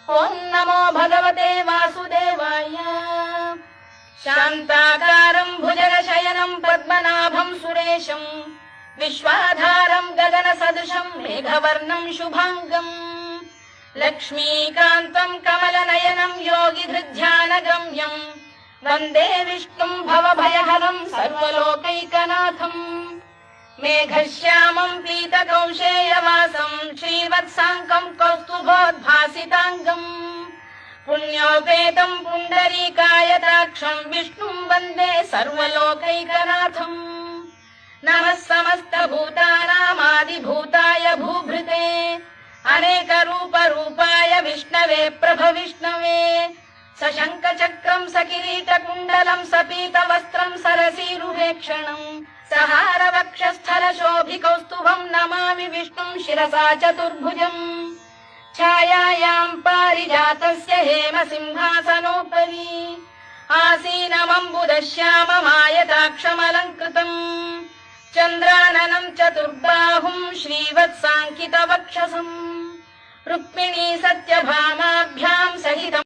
ॐ नमो भगवते वासुदेवाय। शान्ताकारं भुजगशयनं पद्मनाभं सुरेशं विश्वाधारं गगनसदृशं मेघवर्णं शुभाङ्गम् लक्ष्मीकान्तं कमलनयनं योगिधृध्यानगम्यं वन्दे विष्णुं भवभयहरं सर्वलोकैकनाथम् मेघश्यामं पीतकौशेयवासं श्रीवत्साङ्कं कौस्तुभोद्भासिताङ्गम् पुण्योपेतं पुण्डरीकायताक्षं विष्णुं वन्दे सर्वलोकैकनाथम् नमः समस्तभूतानामादिभूताय भूभृते अनेकरूपरूपाय विष्णवे प्रभविष्णवे सशङ्खचक्रं सकिरीटकुण्डलं सपीतवस्त्रं सरसीरुहेक्षणं सहारवक्षस्थलशोभिकौस्तुभं नमामि विष्णुं शिरसा चतुर्भुजम् छायायां पारिजातस्य हेमसिंहासनोपरि आसीनमम्बुदश्याममायताक्षमलङ्कृतम् चन्द्राननं चतुर्बाहुं श्रीवत्साङ्कितवक्षसम् रुक्मिणी सत्यभामाभ्यां सहितम्